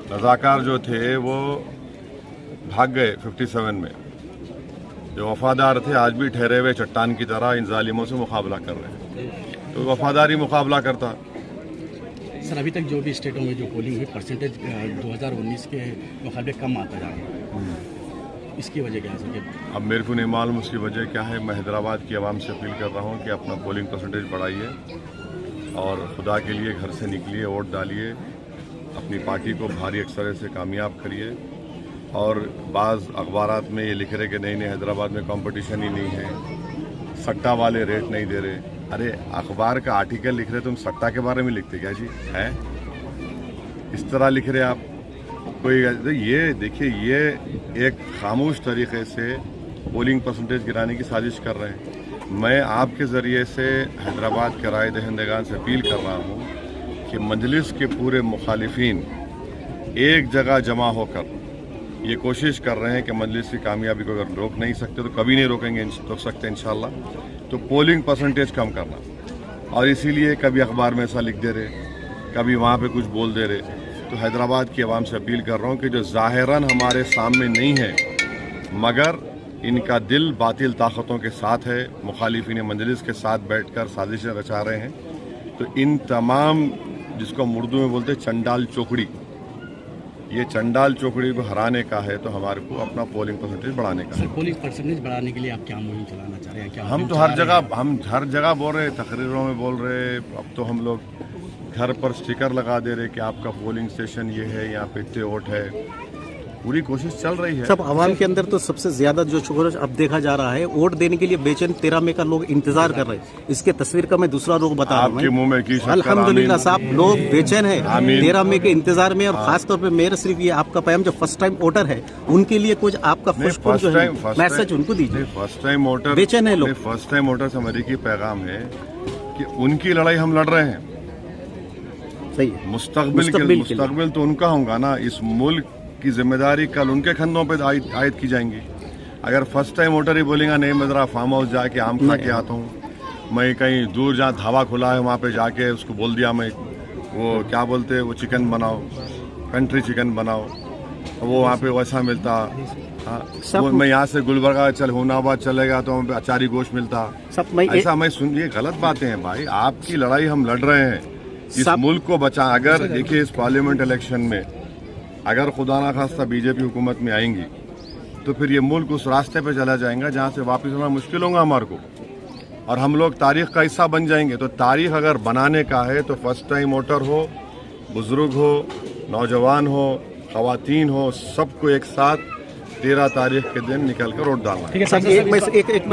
रज़ाकार जो थे वो भाग गए 57 में। जो वफादार थे आज भी ठहरे हुए चट्टान की तरह इन जालिमों से मुकाबला कर रहे हैं। तो वफादारी मुकाबला करता। सर, अभी तक जो भी स्टेटों में जो पोलिंग हुई परसेंटेज 2019 के मुकाबले कम आता जा रहा है, इसकी वजह क्या है सर? अब मेरे को नहीं मालूम उसकी वजह क्या है। मैं हैदराबाद की आवाम से अपील कर रहा हूँ कि अपना पोलिंग परसेंटेज बढ़ाइए और खुदा के लिए घर से निकलिए, वोट डालिए, अपनी पार्टी को भारी अक्सर से कामयाब करिए। और बाज़ अखबारात में ये लिख रहे कि नहीं हैदराबाद में कंपटीशन ही नहीं है, सट्टा वाले रेट नहीं दे रहे। अरे अखबार का आर्टिकल लिख रहे तुम सट्टा के बारे में लिखते क्या जी? है इस तरह लिख रहे आप कोई? ये देखिए, ये एक खामोश तरीके से पोलिंग परसेंटेज गिराने की साजिश कर रहे हैं। मैं आपके ज़रिए से हैदराबाद के राय दहिंदगान से अपील कर रहा हूँ कि मजलिस के पूरे मुखालिफिन एक जगह जमा होकर ये कोशिश कर रहे हैं कि मजलिस की कामयाबी को अगर रोक नहीं सकते तो कभी नहीं रोक सकते इंशाल्लाह, तो पोलिंग परसेंटेज कम करना। और इसीलिए कभी अखबार में ऐसा लिख दे रहे, कभी वहाँ पे कुछ बोल दे रहे। तो हैदराबाद की आवाम से अपील कर रहा हूँ कि जो ज़ाहिरन हमारे सामने नहीं है मगर इनका दिल बातिल ताकतों के साथ है, मुखालिफिन मजलिस के साथ बैठकर साजिशें रचा रहे हैं, तो इन तमाम जिसको हम उर्दू में बोलते हैं चंडाल चौकड़ी, ये चंडाल चौकड़ी को हराने का है। तो हमारे को अपना पोलिंग परसेंटेज बढ़ाने का है। पोलिंग परसेंटेज बढ़ाने के लिए आप क्या मुहिम चलाना चाह रहे हैं? क्या हम तो हर जगह बोल रहे, तकरीरों में बोल रहे। अब तो हम लोग घर पर स्टिकर लगा दे रहे कि आपका पोलिंग स्टेशन ये है, यहाँ पे इतने वोट है। पूरी कोशिश चल रही है। सब आवाम के अंदर तो सबसे ज्यादा जो शोर अब देखा जा रहा है, वोट देने के लिए बेचैन 13 मई का लोग इंतजार कर रहे हैं। इसके तस्वीर का मैं दूसरा रोग बता रहा हूँ। आपके मुंह में की शक्कर, अल्हम्दुलिल्लाह साहब, लोग बेचैन है 13 मई के इंतजार में। और खासतौर पे मेरा सिर्फ ये आपका पैगाम जो फर्स्ट टाइम वोटर है उनके लिए कुछ आपका मैसेज उनको दीजिए। फर्स्ट टाइम वोटर बेचैन है लोग। फर्स्ट टाइम वोटर से हमारी की पैगाम है कि उनकी लड़ाई हम लड़ रहे हैं। सही है। मुस्तकबिल तो उनका होगा ना। इस मुल्क की जिम्मेदारी कल उनके कंधों पे आयद की जाएंगी। अगर फर्स्ट टाइम वोटर ही बोलेगा नहीं मैं जरा फार्म हाउस जाके आम खा के आता हूँ, मैं कहीं दूर जहाँ धावा खुला है वहाँ पे जाके उसको बोल दिया मैं वो क्या बोलते हैं वो चिकन बनाओ, कंट्री चिकन बनाओ, वो वहाँ पे वैसा मिलता। हाँ, मैं यहाँ से गुलबर्गा हुनाबाद चलेगा तो वहाँ पे अचारी गोश्त मिलता। ऐसा मैं सुन, ये गलत बातें हैं भाई। आपकी लड़ाई हम लड़ रहे हैं इस मुल्क को बचा। अगर देखिए इस पार्लियामेंट इलेक्शन में अगर खुदा ना खास्ता बीजेपी हुकूमत में आएंगी तो फिर ये मुल्क उस रास्ते पे चला जाएगा जहाँ से वापस आना मुश्किल होगा हमारे को, और हम लोग तारीख का हिस्सा बन जाएंगे। तो तारीख अगर बनाने का है तो फर्स्ट टाइम वोटर हो, बुजुर्ग हो, नौजवान हो, खवातीन हो, सबको एक साथ 13 तारीख के दिन निकल कर वोट डालना है। ठीक है सर, एक